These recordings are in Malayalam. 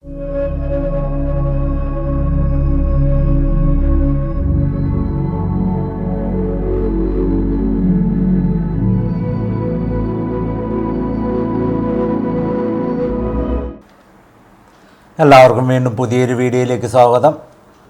എല്ലാവർക്കും വീണ്ടും പുതിയൊരു വീഡിയോയിലേക്ക് സ്വാഗതം.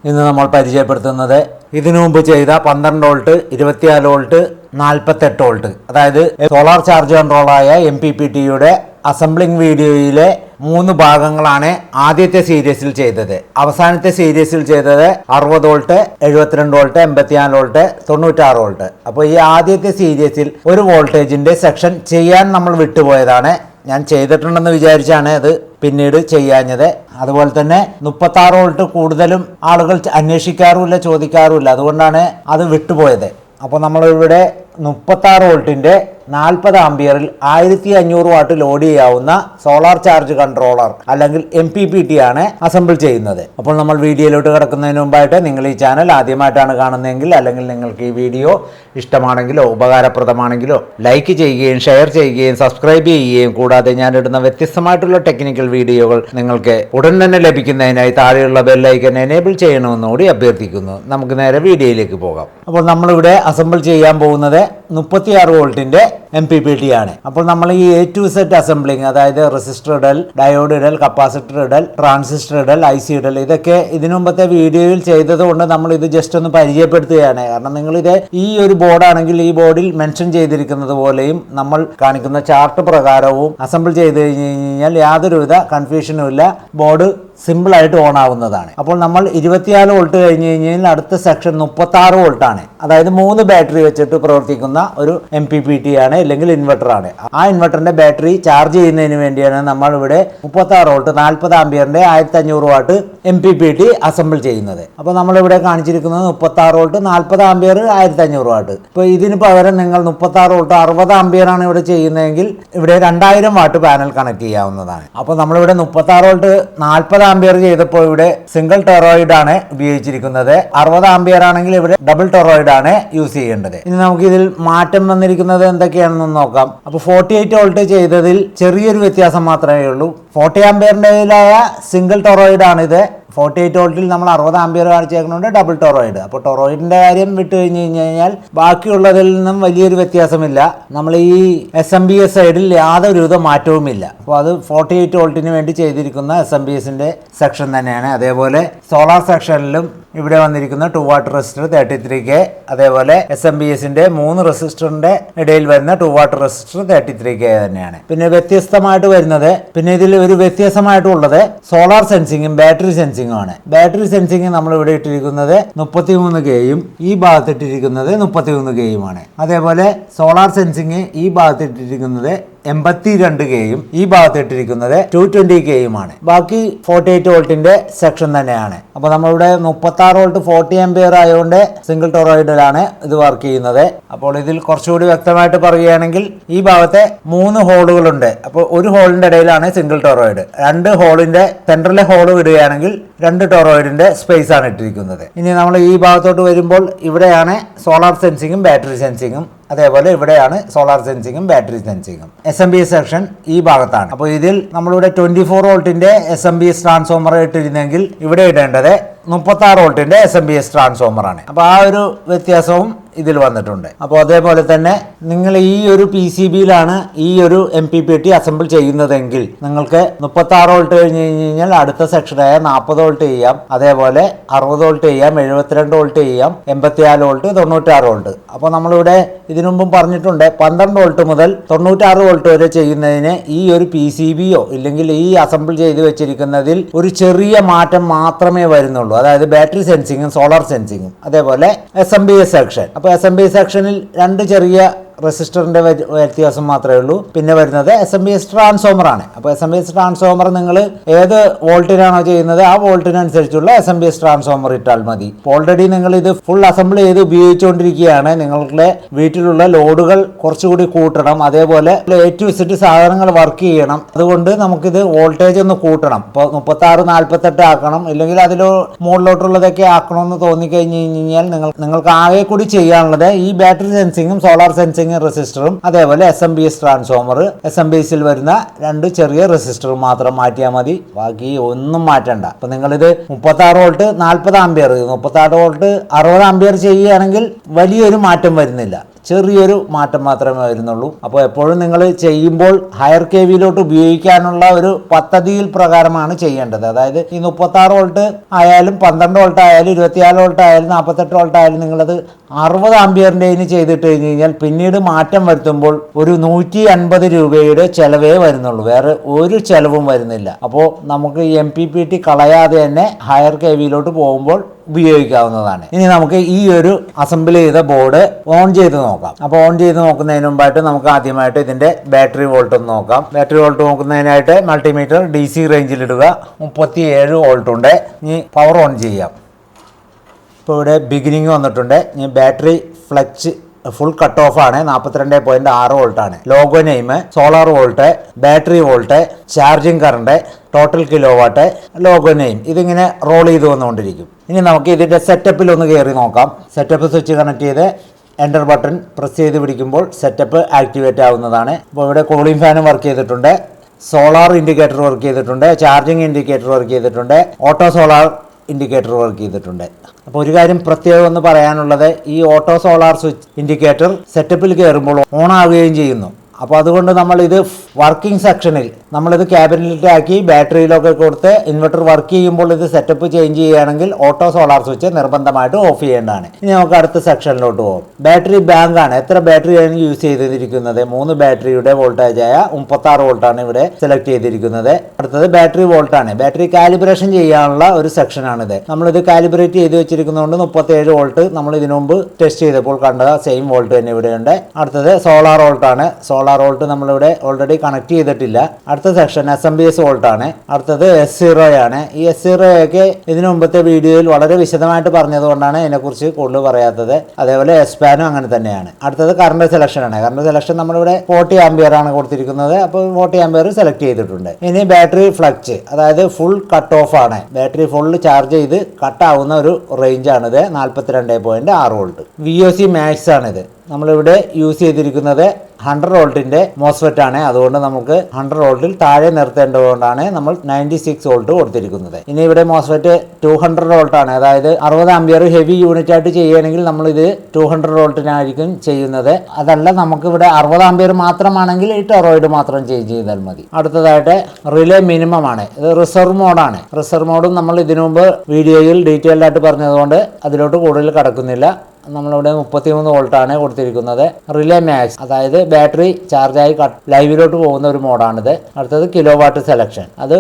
ഇന്ന് നമ്മൾ പരിചയപ്പെടുത്തുന്നത് ഇതിനു മുമ്പ് ചെയ്ത 12 വോൾട്ട്, 24 വോൾട്ട്, 48 വോൾട്ട്, അതായത് സോളാർ ചാർജ് കൺട്രോളായ MPPTയുടെ അസംബ്ലിംഗ് വീഡിയോയിലെ 3 ഭാഗങ്ങളാണ് ആദ്യത്തെ സീരീസിൽ ചെയ്തത്. അവസാനത്തെ സീരീസിൽ ചെയ്തത് 60 വോൾട്ട്, 72 വോൾട്ട്, 84 വോൾട്ട്, 96 വോൾട്ട്. അപ്പോൾ ഈ ആദ്യത്തെ സീരീസിൽ ഒരു വോൾട്ടേജിന്റെ സെക്ഷൻ ചെയ്യാൻ നമ്മൾ വിട്ടുപോയതാണ്. ഞാൻ ചെയ്തിട്ടുണ്ടെന്ന് വിചാരിച്ചാണ് അത് പിന്നീട് ചെയ്യാഞ്ഞത്. അതുപോലെ തന്നെ 36 വോൾട്ട് കൂടുതലും ആളുകൾ അന്വേഷിക്കാറുമില്ല, ചോദിക്കാറുമില്ല. അതുകൊണ്ടാണ് അത് വിട്ടുപോയത്. അപ്പോൾ നമ്മളിവിടെ 36 വോൾട്ടിൻ്റെ 40 ആംപിയറിൽ 1500 വാട്ട് ലോഡ് ചെയ്യാവുന്ന സോളാർ ചാർജ് കൺട്രോളർ അല്ലെങ്കിൽ MPPT ആണ് അസംബിൾ ചെയ്യുന്നത്. അപ്പോൾ നമ്മൾ വീഡിയോയിലോട്ട് കിടക്കുന്നതിന് മുമ്പായിട്ട് നിങ്ങൾ ഈ ചാനൽ ആദ്യമായിട്ടാണ് കാണുന്നതെങ്കിൽ, അല്ലെങ്കിൽ നിങ്ങൾക്ക് ഈ വീഡിയോ ഇഷ്ടമാണെങ്കിലോ ഉപകാരപ്രദമാണെങ്കിലോ ലൈക്ക് ചെയ്യുകയും ഷെയർ ചെയ്യുകയും സബ്സ്ക്രൈബ് ചെയ്യുകയും കൂടാതെ ഞാനിടുന്ന വ്യത്യസ്തമായിട്ടുള്ള ടെക്നിക്കൽ വീഡിയോകൾ നിങ്ങൾക്ക് ഉടൻ തന്നെ ലഭിക്കുന്നതിനായി താഴെയുള്ള ബെല്ലൈക്കൻ എനേബിൾ ചെയ്യണമെന്നുകൂടി അഭ്യർത്ഥിക്കുന്നു. നമുക്ക് നേരെ വീഡിയോയിലേക്ക് പോകാം. അപ്പോൾ നമ്മളിവിടെ അസംബിൾ ചെയ്യാൻ പോകുന്നത് 36 വോൾട്ടിന്റെ MPPT ആണ്. അപ്പോൾ നമ്മൾ ഈ A to Z അസംബ്ലിങ്, അതായത് റെസിസ്റ്റർ ഇടൽ, ഡയോഡ് ഇടൽ, കപ്പാസിറ്റർ ഇടൽ, ട്രാൻസിസ്റ്റർ ഇടൽ, IC ഇടൽ, ഇതൊക്കെ ഇതിനു മുമ്പത്തെ വീഡിയോയിൽ ചെയ്തത് കൊണ്ട് നമ്മൾ ഇത് ജസ്റ്റ് ഒന്ന് പരിചയപ്പെടുത്തുകയാണ്. കാരണം നിങ്ങളിത് ഈ ഒരു ബോർഡാണെങ്കിൽ ഈ ബോർഡിൽ മെൻഷൻ ചെയ്തിരിക്കുന്നത് പോലെയും നമ്മൾ കാണിക്കുന്ന ചാർട്ട് പ്രകാരവും അസംബിൾ ചെയ്ത് കഴിഞ്ഞാൽ യാതൊരുവിധ കൺഫ്യൂഷനും ഇല്ല. ബോർഡ് സിമ്പിൾ ആയിട്ട് ഓൺ ആവുന്നതാണ്. അപ്പോൾ നമ്മൾ 24 വോൾട്ട് കഴിഞ്ഞ് കഴിഞ്ഞാൽ അടുത്ത സെക്ഷൻ 36 വോൾട്ട് ആണ്. അതായത് 3 ബാറ്ററി വെച്ചിട്ട് പ്രവർത്തിക്കുന്ന ഒരു MPPT ആണ്, അല്ലെങ്കിൽ ഇൻവെർട്ടർ ആണ്. ആ ഇൻവെർട്ടറിന്റെ ബാറ്ററി ചാർജ് ചെയ്യുന്നതിന് വേണ്ടിയാണ് നമ്മൾ ഇവിടെ 36 വോൾട്ട് 40 ആംപിയറിന്റെ 1500 വാട്ട് MPPT അസംബിൾ ചെയ്യുന്നത്. അപ്പോൾ നമ്മളിവിടെ കാണിച്ചിരിക്കുന്നത് 36 വോൾട്ട് 40 ആംപിയർ 1500 വാട്ട്. ഇപ്പോൾ ഇതിന് പകരം നിങ്ങൾ 36 വോൾട്ട് 60 ആംപിയർ ആണ് ഇവിടെ ചെയ്യുന്നതെങ്കിൽ ഇവിടെ 2000 വാട്ട് പാനൽ കണക്ട് ചെയ്യാവുന്നതാണ്. അപ്പോൾ നമ്മളിവിടെ 36 വോൾട്ട് 40 ആംപിയർ ചെയ്തപ്പോൾ ഇവിടെ സിംഗിൾ ടൊറോയിഡ് ആണ് ഉപയോഗിച്ചിരിക്കുന്നത്. 60 ആംപിയർ ആണെങ്കിൽ ഇവിടെ ഡബിൾ ടൊറോയിഡ് ആണ് യൂസ് ചെയ്യേണ്ടത്. ഇനി നമുക്ക് ഇതിൽ മാറ്റം വന്നിരിക്കുന്നത് എന്തൊക്കെയാണെന്ന് നോക്കാം. അപ്പോൾ 48 വോൾട്ട് ചെയ്തതിൽ ചെറിയൊരു വ്യത്യാസം മാത്രമേ ഉള്ളൂ. 40 ആംപിയറിൻ്റെയിലായ സിംഗിൾ ടൊറോയിഡ് ആണിത്. 48 വോൾട്ടിൽ നമ്മൾ 60 ആംപിയർ കാണിച്ചേക്കുന്നുണ്ട് ഡബിൾ ടൊറോയിഡ്. അപ്പോൾ ടൊറോയിഡിന്റെ കാര്യം വിട്ട് കഴിഞ്ഞ് കഴിഞ്ഞാൽ ബാക്കിയുള്ളതിൽ നിന്നും വലിയൊരു വ്യത്യാസമില്ല. നമ്മൾ ഈ SMBS സൈഡിൽ യാതൊരുവിധ മാറ്റവുമില്ല. അപ്പോൾ അത് 48 വോൾട്ടിന് വേണ്ടി ചെയ്തിരിക്കുന്ന SMBSന്റെ സെക്ഷൻ തന്നെയാണ്. അതേപോലെ സോളാർ സെക്ഷനിലും ഇവിടെ വന്നിരിക്കുന്ന 2 വാട്ട് റെസിസ്റ്റർ 33K, അതേപോലെ SMBSന്റെ 3 റെസിസ്റ്ററിന്റെ ഇടയിൽ വരുന്ന 2 വാട്ട് റെസിസ്റ്റർ 33K തന്നെയാണ്. പിന്നെ വ്യത്യസ്തമായിട്ട് വരുന്നത്, പിന്നെ ഇതിൽ ഒരു വ്യത്യാസമായിട്ടുള്ളത് സോളാർ സെൻസിങ്ങും ബാറ്ററി സെൻസിങ്ങും ആണ്. ബാറ്ററി സെൻസിങ് നമ്മൾ ഇവിടെ ഇട്ടിരിക്കുന്നത് 33Kയും ഈ ഭാഗത്ത് ഇട്ടിരിക്കുന്നത് 33Kയുമാണ്. അതേപോലെ സോളാർ സെൻസിങ് ഈ ഭാഗത്ത് ഇട്ടിരിക്കുന്നത് 82Kയും ഈ ഭാഗത്ത് ഇട്ടിരിക്കുന്നത് 220Kയുമാണ്. ബാക്കി 48 വോൾട്ടിന്റെ സെക്ഷൻ തന്നെയാണ്. അപ്പോൾ നമ്മളിവിടെ 36 വോൾട്ട് 40 ആംപിയർ ആയതുകൊണ്ട് സിംഗിൾ ടൊറോയിഡിലാണ് ഇത് വർക്ക് ചെയ്യുന്നത്. അപ്പോൾ ഇതിൽ കുറച്ചുകൂടി വ്യക്തമായിട്ട് പറയുകയാണെങ്കിൽ ഈ ഭാഗത്തെ 3 ഹോളുകളുണ്ട്. അപ്പോൾ ഒരു ഹോളിന്റെ ഇടയിലാണ് സിംഗിൾ ടൊറോയിഡ്. 2 ഹോളിന്റെ സെൻട്രലിലെ ഹോൾ വിടുകയാണെങ്കിൽ 2 ടൊറോയിഡിന്റെ സ്പേസ് ആണ് ഇട്ടിരിക്കുന്നത്. ഇനി നമ്മൾ ഈ ഭാഗത്തോട്ട് വരുമ്പോൾ ഇവിടെയാണ് സോളാർ സെൻസിങ്ങും ബാറ്ററി സെൻസിങ്ങും, അതേപോലെ ഇവിടെയാണ് സോളാർ സെൻസിങ്ങും ബാറ്ററി സെൻസിങ്ങും. SMBS സെക്ഷൻ ഈ ഭാഗത്താണ്. അപ്പോൾ ഇതിൽ നമ്മളിവിടെ 24 വോൾട്ടിന്റെ SMBS ട്രാൻസ്ഫോമർ ഇട്ടിരുന്നെങ്കിൽ ഇവിടെ ഇടേണ്ടത് 36 വോൾട്ടിന്റെ SMBS ട്രാൻസ്ഫോമർ ആണ്. അപ്പോൾ ആ ഒരു വ്യത്യാസവും ഇതിൽ വന്നിട്ടുണ്ട്. അപ്പോൾ അതേപോലെ തന്നെ നിങ്ങൾ ഈ ഒരു PCBയിലാണ് ഈ ഒരു MPPT അസംബിൾ ചെയ്യുന്നതെങ്കിൽ നിങ്ങൾക്ക് 36 വോൾട്ട് കഴിഞ്ഞ് കഴിഞ്ഞാൽ അടുത്ത സെക്ഷനായ 40 വോൾട്ട് ചെയ്യാം, അതേപോലെ 60 വോൾട്ട് ചെയ്യാം, 72 വോൾട്ട് ചെയ്യാം, 84 വോൾട്ട്, 96 വോൾട്ട്. അപ്പോൾ നമ്മളിവിടെ ഇതിനു മുമ്പും പറഞ്ഞിട്ടുണ്ട് 12 വോൾട്ട് മുതൽ 96 വോൾട്ട് വരെ ചെയ്യുന്നതിന് ഈ ഒരു PCBയോ ഇല്ലെങ്കിൽ ഈ അസംബിൾ ചെയ്ത് വെച്ചിരിക്കുന്നതിൽ ഒരു ചെറിയ മാറ്റം മാത്രമേ വരുന്നുള്ളൂ. അതായത് ബാറ്ററി സെൻസിങ്ങും സോളാർ സെൻസിങ്ങും, അതേപോലെ SMBS സെക്ഷൻ. അപ്പോൾ SMBS സെക്ഷനിൽ 2 ചെറിയ റെസിസ്റ്ററിന്റെ വ്യത്യാസം മാത്രമേ ഉള്ളൂ. പിന്നെ വരുന്നത് SMBS ട്രാൻസ്ഫോമർ ആണ്. അപ്പോൾ SMBS ട്രാൻസ്ഫോമർ നിങ്ങൾ ഏത് വോൾട്ടിനാണോ ചെയ്യുന്നത് ആ വോൾട്ടിനനുസരിച്ചുള്ള SMBS ട്രാൻസ്ഫോമർ ഇട്ടാൽ മതി. ഓൾറെഡി നിങ്ങൾ ഇത് ഫുൾ അസംബിൾ ചെയ്ത് ഉപയോഗിച്ചുകൊണ്ടിരിക്കുകയാണ്. നിങ്ങളുടെ വീട്ടിലുള്ള ലോഡുകൾ കുറച്ചുകൂടി കൂട്ടണം, അതേപോലെ A to Z സാധനങ്ങൾ വർക്ക് ചെയ്യണം. അതുകൊണ്ട് നമുക്കിത് വോൾട്ടേജ് ഒന്ന് കൂട്ടണം. ഇപ്പോൾ 36 48 ആക്കണം, ഇല്ലെങ്കിൽ അതിലോ മുകളിലോട്ടുള്ളതൊക്കെ ആക്കണമെന്ന് തോന്നിക്കഴിഞ്ഞ് കഴിഞ്ഞാൽ നിങ്ങൾക്ക് ആകെ കൂടി ചെയ്യാനുള്ളത് ഈ ബാറ്ററി സെൻസിങ്ങും സോളാർ സെൻസിങ്ങും ചാർജിങ് റെസിസ്റ്ററും അതേപോലെ SMPS ട്രാൻസ്ഫോമർ, SMPSൽ വരുന്ന 2 ചെറിയ റെസിസ്റ്ററും മാത്രം മാറ്റിയാൽ മതി. ബാക്കി ഒന്നും മാറ്റണ്ട. അപ്പൊ നിങ്ങളിത് 36 വോൾട്ട് 40 ആംപിയർ, 36 വോൾട്ട് 60 ആംപിയർ ചെയ്യുകയാണെങ്കിൽ വലിയൊരു മാറ്റം വരുന്നില്ല, ചെറിയൊരു മാറ്റം മാത്രമേ വരുന്നുള്ളൂ. അപ്പോൾ എപ്പോഴും നിങ്ങൾ ചെയ്യുമ്പോൾ ഹയർ KVയിലോട്ട് ഉപയോഗിക്കാനുള്ള ഒരു പദ്ധതിയിൽ പ്രകാരമാണ് ചെയ്യേണ്ടത്. അതായത് ഈ 36 വോൾട്ട് ആയാലും 12 വോൾട്ട് ആയാലും 24 വോൾട്ട് ആയാലും 48 വോൾട്ട് ആയാലും നിങ്ങളത് 60 ആംപിയറിൻ്റെ ചെയ്തിട്ട് കഴിഞ്ഞ് കഴിഞ്ഞാൽ പിന്നീട് മാറ്റം വരുത്തുമ്പോൾ ഒരു 150 രൂപയുടെ ചിലവേ വരുന്നുള്ളൂ, വേറെ ഒരു ചിലവും വരുന്നില്ല. അപ്പോൾ നമുക്ക് ഈ MPPT കളയാതെ തന്നെ ഹയർ KVയിലോട്ട് പോകുമ്പോൾ ഉപയോഗിക്കാവുന്നതാണ്. ഇനി നമുക്ക് ഈ ഒരു അസംബിൾ ചെയ്ത ബോർഡ് ഓൺ ചെയ്ത് നോക്കാം. അപ്പോൾ ഓൺ ചെയ്ത് നോക്കുന്നതിന് മുമ്പായിട്ട് നമുക്ക് ആദ്യമായിട്ട് ഇതിന്റെ ബാറ്ററി വോൾട്ട് ഒന്ന് നോക്കാം. ബാറ്ററി വോൾട്ട് നോക്കുന്നതിനായിട്ട് മൾട്ടിമീറ്റർ DC റേഞ്ചിൽ ഇടുക. 37 വോൾട്ട് ഉണ്ട്. ഇനി പവർ ഓൺ ചെയ്യാം. ഇപ്പോൾ ഇവിടെ ബിഗിനിങ് വന്നിട്ടുണ്ട്. ഇനി battery flux full cut off ആണ്, 42.6 വോൾട്ടാണ്. Logo name, solar volt, battery volt, charging current, total kilo watt, logo name, ഇതിങ്ങനെ റോൾ ചെയ്ത് വന്നുകൊണ്ടിരിക്കും. ഇനി നമുക്ക് ഇതിൻ്റെ സെറ്റപ്പിൽ ഒന്ന് കയറി നോക്കാം. സെറ്റപ്പ് സ്വിച്ച് കണക്ട് ചെയ്ത് എൻ്റർ ബട്ടൺ പ്രസ് ചെയ്ത് പിടിക്കുമ്പോൾ സെറ്റപ്പ് ആക്ടിവേറ്റ് ആവുന്നതാണ്. അപ്പോൾ ഇവിടെ കൂളിംഗ് ഫാനും വർക്ക് ചെയ്തിട്ടുണ്ട്, സോളാർ ഇൻഡിക്കേറ്റർ വർക്ക് ചെയ്തിട്ടുണ്ട്, ചാർജിങ് ഇൻഡിക്കേറ്റർ വർക്ക് ചെയ്തിട്ടുണ്ട്, ഓട്ടോ സോളാർ ഇൻഡിക്കേറ്റർ വർക്ക് ചെയ്തിട്ടുണ്ട്. അപ്പോൾ ഒരു കാര്യം പ്രത്യേകം ഒന്ന് പറയാനുള്ളത്, ഈ ഓട്ടോ സോളാർ സ്വിച്ച് ഇൻഡിക്കേറ്റർ സെറ്റപ്പിൽ കയറുമ്പോൾ ഓൺ ആവുകയും ചെയ്യുന്നു. അപ്പോൾ അതുകൊണ്ട് നമ്മൾ ഇത് വർക്കിംഗ് സെക്ഷനിൽ നമ്മളിത് ക്യാബിനറ്റിലാക്കി ബാറ്ററിയിലൊക്കെ കൊടുത്ത് ഇൻവെർട്ടർ വർക്ക് ചെയ്യുമ്പോൾ ഇത് സെറ്റപ്പ് ചേഞ്ച് ചെയ്യുകയാണെങ്കിൽ ഓട്ടോ സോളാർ സ്വിച്ച് നിർബന്ധമായിട്ട് ഓഫ് ചെയ്യേണ്ടതാണ്. ഇനി നമുക്ക് അടുത്ത സെക്ഷനിലോട്ട് പോകും. ബാറ്ററി ബാങ്ക് ആണ്. എത്ര ബാറ്ററിയാണ് യൂസ് ചെയ്തിരിക്കുന്നത്? 3 ബാറ്ററിയുടെ വോൾട്ടേജായ 36 വോൾട്ടാണ് ഇവിടെ സെലക്ട് ചെയ്തിരിക്കുന്നത്. അടുത്തത് ബാറ്ററി വോൾട്ടാണ്. ബാറ്ററി കാലിബ്രേഷൻ ചെയ്യാനുള്ള ഒരു സെക്ഷനാണിത്. നമ്മളിത് കാലിബ്രേറ്റ് ചെയ്ത് വെച്ചിരിക്കുന്നതുകൊണ്ട് 37 വോൾട്ട് നമ്മൾ ഇതിനു മുമ്പ് ടെസ്റ്റ് ചെയ്തപ്പോൾ കണ്ട സെയിം വോൾട്ട് തന്നെ ഇവിടെയുണ്ട്. അടുത്തത് സോളാർ വോൾട്ടാണ്. സോളാർ വോൾട്ട് നമ്മളിവിടെ ഓൾറെഡി കണക്ട് ചെയ്തിട്ടില്ല. അടുത്ത സെക്ഷൻ SMPS വോൾട്ട് ആണ്. അടുത്തത് S0 ആണ്. ഈ S0 ഒക്കെ ഇതിനു മുമ്പത്തെ വീഡിയോയിൽ വളരെ വിശദമായിട്ട് പറഞ്ഞതുകൊണ്ടാണ് ഇതിനെക്കുറിച്ച് കൂടുതൽ പറയാത്തത്. അതേപോലെ S-പാനും അങ്ങനെ തന്നെയാണ്. അടുത്തത് കറണ്ട് സെലക്ഷൻ ആണ്. കറണ്ട് സെലക്ഷൻ നമ്മളിവിടെ 40 ആംപിയർ ആണ് കൊടുത്തിരിക്കുന്നത്. അപ്പോൾ 40 ആംപിയർ സെലക്ട് ചെയ്തിട്ടുണ്ട്. ഇനി ബാറ്ററി ഫ്ലക്സ്, അതായത് ഫുൾ കട്ട് ഓഫ് ആണ്. ബാറ്ററി ഫുൾ ചാർജ് ചെയ്ത് കട്ട് ആവുന്ന ഒരു റേഞ്ചാണിത്. 42.6 വോൾട്ട്. VOC മാക്സ് ആണിത്. നമ്മളിവിടെ യൂസ് ചെയ്തിരിക്കുന്നത് 100 വോൾട്ടിന്റെ മോസ്ഫെറ്റ് ആണ്. അതുകൊണ്ട് നമുക്ക് 100 വോൾട്ടിൽ താഴെ നിർത്തേണ്ടതുകൊണ്ടാണ് നമ്മൾ 96 വോൾട്ട് കൊടുത്തിരിക്കുന്നത്. ഇനി ഇവിടെ മോസ്ഫെറ്റ് 200 വോൾട്ടാണ്. അതായത് 60 ആംപിയർ ഹെവി യൂണിറ്റ് ആയിട്ട് ചെയ്യുകയാണെങ്കിൽ നമ്മളിത് 200 വോൾട്ടിനായിരിക്കും ചെയ്യുന്നത്. അതല്ല നമുക്ക് ഇവിടെ 60 ആംപിയർ മാത്രമാണെങ്കിൽ ഈ ടോറോയിഡ് മാത്രം ചേഞ്ച് ചെയ്താൽ മതി. അടുത്തതായിട്ട് റിലേ മിനിമം ആണ്. ഇത് റിസർവ് മോഡാണ്. റിസർവ് മോഡും നമ്മൾ ഇതിനു മുമ്പ് വീഡിയോയിൽ ഡീറ്റെയിൽഡ് ആയിട്ട് പറഞ്ഞതുകൊണ്ട് അതിലോട്ട് കൂടുതൽ കടക്കുന്നില്ല. നമ്മളിവിടെ 33 വോൾട്ടാണ് കൊടുത്തിരിക്കുന്നത്. റിലേ മാക്സ്, അതായത് ബാറ്ററി ചാർജായി ലൈവിലോട്ട് പോകുന്ന ഒരു മോഡാണിത്. അടുത്തത് കിലോ വാട്ട് സെലക്ഷൻ, അത്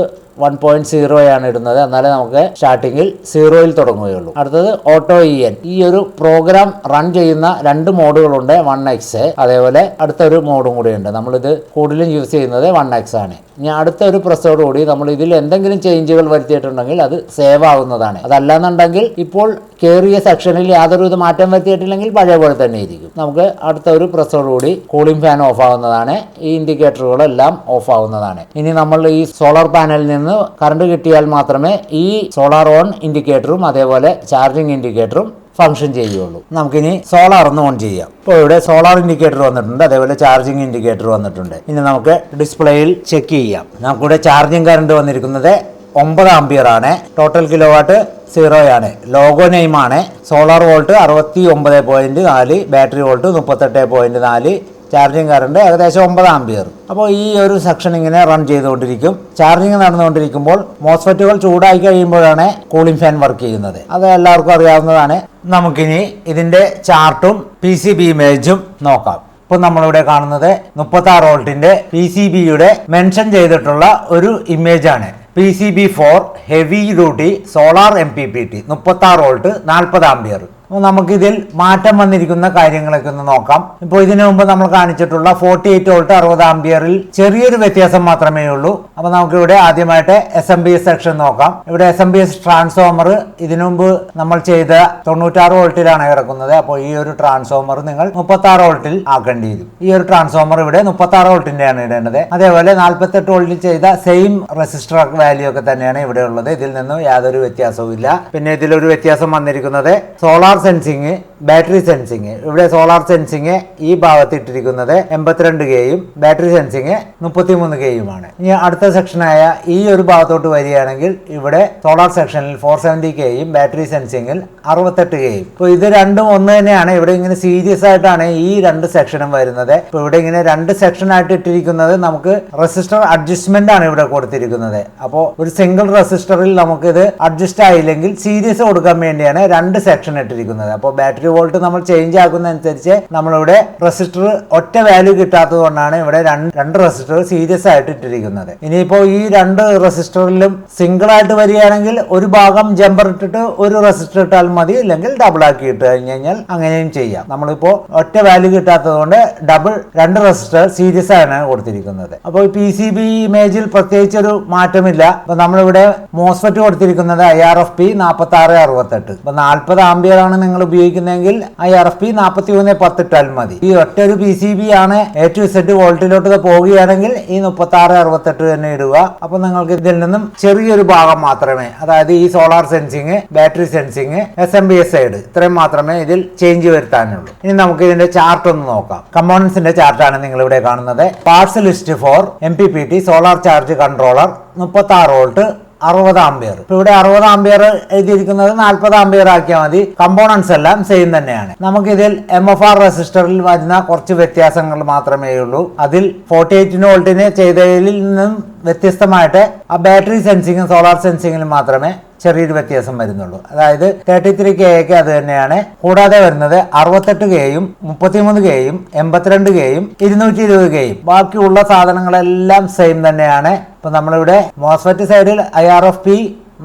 1.0 ആണ് ഇടുന്നത്. എന്നാലേ നമുക്ക് സ്റ്റാർട്ടിങ്ങിൽ 0യിൽ തുടങ്ങുകയുള്ളൂ. അടുത്തത് ഓട്ടോ EN. ഈ ഒരു പ്രോഗ്രാം റൺ ചെയ്യുന്ന 2 മോഡുകളുണ്ട്, 1X, അതേപോലെ അടുത്തൊരു മോഡും കൂടിയുണ്ട്. നമ്മളിത് കൂടുതലും യൂസ് ചെയ്യുന്നത് 1X ആണ്. ഇനി അടുത്ത ഒരു പ്രസ്സോടുകൂടി നമ്മൾ ഇതിൽ എന്തെങ്കിലും ചേഞ്ചുകൾ വരുത്തിയിട്ടുണ്ടെങ്കിൽ അത് സേവ് ആവുന്നതാണ്. അതല്ലാന്നുണ്ടെങ്കിൽ ഇപ്പോൾ കയറിയ സെക്ഷനിൽ യാതൊരു മാറ്റം വരുത്തിയിട്ടില്ലെങ്കിൽ പഴയ പോലെ തന്നെ ഇരിക്കും. നമുക്ക് അടുത്ത ഒരു പ്രസ്സോടുകൂടി കൂളിംഗ് ഫാൻ ഓഫ് ആവുന്നതാണ്. ഈ ഇൻഡിക്കേറ്ററുകളെല്ലാം ഓഫ് ആവുന്നതാണ്. ഇനി നമ്മൾ ഈ സോളാർ പാനലിൽ നിന്ന് കറണ്ട് കിട്ടിയാൽ മാത്രമേ ഈ സോളാർ ഓൺ ഇൻഡിക്കേറ്ററും അതേപോലെ ചാർജിങ് ഇൻഡിക്കേറ്ററും ഫംഗ്ഷൻ ചെയ്യുള്ളൂ. നമുക്കിനി സോളാർ ഒന്ന് ഓൺ ചെയ്യാം. ഇപ്പോൾ ഇവിടെ സോളാർ ഇൻഡിക്കേറ്റർ വന്നിട്ടുണ്ട്, അതേപോലെ ചാർജിങ് ഇൻഡിക്കേറ്റർ വന്നിട്ടുണ്ട്. ഇനി നമുക്ക് ഡിസ്പ്ലേയിൽ ചെക്ക് ചെയ്യാം. നമുക്കിവിടെ ചാർജിങ് കറണ്ട് വന്നിരിക്കുന്നത് 9 ആംപിയർ ആണ്. ടോട്ടൽ കിലോ വാട്ട് 0 ആണ്. ലോഗോ നെയിം ആണ്. Solar volt 69.4, battery volt 38.4, charging current ഏകദേശം 9 ആംപിയർ. അപ്പോൾ ഈ ഒരു സെക്ഷൻ ഇങ്ങനെ റൺ ചെയ്തുകൊണ്ടിരിക്കും. ചാർജിങ് നടന്നുകൊണ്ടിരിക്കുമ്പോൾ മോസ്ഫെറ്റുകൾ ചൂടായി കഴിയുമ്പോഴാണ് കൂളിംഗ് ഫാൻ വർക്ക് ചെയ്യുന്നത്. അത് എല്ലാവർക്കും അറിയാവുന്നതാണ്. നമുക്കിനി ഇതിന്റെ ചാർട്ടും PCB ഇമേജും നോക്കാം. ഇപ്പോൾ നമ്മളിവിടെ കാണുന്നത് 36 വോൾട്ടിന്റെ PCBയുടെ മെൻഷൻ ചെയ്തിട്ടുള്ള ഒരു ഇമേജാണ്. PCB4 heavy duty solar MPPT 36 volt 40 ampere. നമുക്കിതിൽ മാറ്റം വന്നിരിക്കുന്ന കാര്യങ്ങളൊക്കെ ഒന്ന് നോക്കാം. ഇപ്പോൾ ഇതിനു മുമ്പ് നമ്മൾ കാണിച്ചിട്ടുള്ള 48 വോൾട്ട് 60 ആംപിയറിൽ ചെറിയൊരു വ്യത്യാസം മാത്രമേ ഉള്ളൂ. അപ്പോൾ നമുക്കിവിടെ ആദ്യമായിട്ട് SMPS സെക്ഷൻ നോക്കാം. ഇവിടെ SMPS ട്രാൻസ്ഫോമർ ഇതിനു മുമ്പ് നമ്മൾ ചെയ്ത 96 വോൾട്ടിലാണ് കിടക്കുന്നത്. അപ്പോൾ ഈ ഒരു ട്രാൻസ്ഫോമർ നിങ്ങൾ 36 വോൾട്ടിൽ ആക്കേണ്ടി വരും. ഈ ഒരു ട്രാൻസ്ഫോമർ ഇവിടെ 36 വോൾട്ടിന്റെയാണ് ഇടേണ്ടത്. അതേപോലെ 48 വോൾട്ടിൽ ചെയ്ത സെയിം റെസിസ്റ്റർ വാല്യൂ ഒക്കെ തന്നെയാണ് ഇവിടെ ഉള്ളത്. ഇതിൽ നിന്നും യാതൊരു വ്യത്യാസവും ഇല്ല. പിന്നെ ഇതിലൊരു വ്യത്യാസം വന്നിരിക്കുന്നത് സോളാർ സെൻസിങ് ബാറ്ററി സെൻസിങ്. ഇവിടെ സോളാർ സെൻസിങ് ഈ ഭാഗത്ത് ഇട്ടിരിക്കുന്നത് 82Kയും ബാറ്ററി സെൻസിങ് 33Kയുമാണ്. ഇനി അടുത്ത സെക്ഷനായ ഈ ഒരു ഭാഗത്തോട്ട് വരികയാണെങ്കിൽ ഇവിടെ സോളാർ സെക്ഷനിൽ 470Kയും ബാറ്ററി സെൻസിങ്ങിൽ 68Kയും. ഇപ്പോൾ ഇത് രണ്ടും ഒന്ന് തന്നെയാണ്. ഇവിടെ ഇങ്ങനെ സീരീസ് ആയിട്ടാണ് ഈ രണ്ട് സെക്ഷനും വരുന്നത്. ഇപ്പോൾ ഇവിടെ ഇങ്ങനെ രണ്ട് സെക്ഷൻ ആയിട്ട് ഇട്ടിരിക്കുന്നത് നമുക്ക് റെസിസ്റ്റർ അഡ്ജസ്റ്റ്മെന്റ് ആണ് ഇവിടെ കൊടുത്തിരിക്കുന്നത്. അപ്പോൾ ഒരു സിംഗിൾ റെസിസ്റ്ററിൽ നമുക്ക് ഇത് അഡ്ജസ്റ്റ് ആയില്ലെങ്കിൽ സീരീസ് കൊടുക്കാൻ വേണ്ടിയാണ് രണ്ട് സെക്ഷൻ ഇട്ടിരിക്കുന്നത്. അപ്പോൾ ബാറ്ററി വോൾട്ട് നമ്മൾ ചേഞ്ച് ആക്കുന്നതനുസരിച്ച് നമ്മളിവിടെ റെസിസ്റ്റർ ഒറ്റ വാല്യൂ കിട്ടാത്തത് കൊണ്ടാണ് ഇവിടെ രണ്ട് റെസിസ്റ്റർ സീരീസ് ആയിട്ട് ഇട്ടിരിക്കുന്നത്. ഇനിയിപ്പോൾ ഈ രണ്ട് റെസിസ്റ്ററിലും സിംഗിൾ ആയിട്ട് വരികയാണെങ്കിൽ ഒരു ഭാഗം ജമ്പർ ഇട്ടിട്ട് ഒരു റെസിസ്റ്റർ ഇട്ടാൽ മതി, അല്ലെങ്കിൽ ഡബിൾ ആക്കി ഇട്ട് കഴിഞ്ഞാൽ അങ്ങനെയും ചെയ്യാം. നമ്മളിപ്പോൾ ഒറ്റ വാല്യൂ കിട്ടാത്തത് കൊണ്ട് ഡബിൾ രണ്ട് റെസിസ്റ്റർ സീരീസ് ആണ് കൊടുത്തിരിക്കുന്നത്. അപ്പോൾ PCB ഇമേജിൽ പ്രത്യേകിച്ച് ഒരു മാറ്റമില്ല. അപ്പൊ നമ്മളിവിടെ മോസ്ഫെറ്റ് കൊടുത്തിരിക്കുന്നത് IRFP 4668. അപ്പൊ 40 ആംപിയർ ആണ് നിങ്ങൾ ഉപയോഗിക്കുന്നതെങ്കിൽ IRFP 4310 ഇട്ടാൽ മതി. ഈ ഒറ്റ ഒരു PCB ആണ് A to Z വോൾട്ടിലോട്ട് പോവുകയാണെങ്കിൽ ഈ 3668 തന്നെ ഇടുക. അപ്പൊ നിങ്ങൾക്ക് ഇതിൽ നിന്നും ചെറിയൊരു ഭാഗം മാത്രമേ, അതായത് ഈ solar sensing, battery sensing, SMPS side, ഇത്രയും മാത്രമേ ഇതിൽ ചേഞ്ച് വരുത്താനുള്ളൂ. ഇനി നമുക്ക് ഇതിന്റെ ചാർട്ട് ഒന്ന് നോക്കാം. കമ്പോണൻസിന്റെ ചാർട്ടാണ് നിങ്ങൾ ഇവിടെ കാണുന്നത്. Parts list four MPPT solar charge controller 36 volt 60 ampere. ഇവിടെ 60 ആംപിയർ എഴുതിയിരിക്കുന്നത് 40 ആംപിയർ ആക്കിയാൽ മതി. കമ്പോണൻസ് എല്ലാം സെയിം തന്നെയാണ്. നമുക്കിതിൽ MFR റെസിസ്റ്ററിൽ വരുന്ന കുറച്ച് വ്യത്യാസങ്ങൾ മാത്രമേ ഉള്ളൂ. അതിൽ 48 വോൾട്ടിന് ചെയ്തതിൽ നിന്നും വ്യത്യസ്തമായിട്ട് ആ ബാറ്ററി സെൻസിങ്ങും സോളാർ സെൻസിങ്ങിലും മാത്രമേ ചെറിയൊരു വ്യത്യാസം വരുന്നുള്ളൂ. അതായത് 33Kയ്ക്ക് അത് തന്നെയാണ്. കൂടാതെ വരുന്നത് 68Kയും 33Kയും 82Kയും 220Kയും. ബാക്കിയുള്ള സാധനങ്ങളെല്ലാം സെയിം തന്നെയാണ്. ഇപ്പൊ നമ്മളിവിടെ മോസ്ഫെറ്റ് സൈഡിൽ IRFP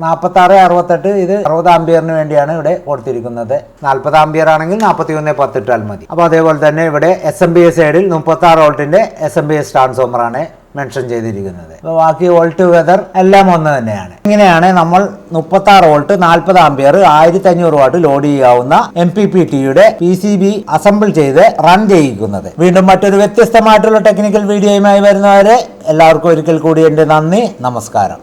4668 ഇത് 60 ആംപിയറിന് വേണ്ടിയാണ് ഇവിടെ കൊടുത്തിരിക്കുന്നത്. 40 ആംപിയർ ആണെങ്കിൽ 4110 ഇട്ടാൽ മതി. അപ്പൊ അതേപോലെ തന്നെ ഇവിടെ SMPS സൈഡിൽ 36 വോൾട്ടിന്റെ SMPS ട്രാൻസ്ഫോമർ ആണ് മെൻഷൻ ചെയ്തിരിക്കുന്നത്. അപ്പോൾ ബാക്കി വോൾട്ട് വെതർ എല്ലാം ഒന്ന് തന്നെയാണ്. ഇങ്ങനെയാണ് നമ്മൾ 36 വോൾട്ട് 40 ആംപിയർ 1500 വാട്ട് ലോഡ് ചെയ്യാവുന്ന MPPTയുടെ PCB അസംബിൾ ചെയ്ത് റൺ ചെയ്യിക്കുന്നത്. വീണ്ടും മറ്റൊരു വ്യത്യസ്തമായിട്ടുള്ള ടെക്നിക്കൽ വീഡിയോയുമായി വരുന്നവരെ എല്ലാവർക്കും ഒരിക്കൽ കൂടി എൻ്റെ നന്ദി, നമസ്കാരം.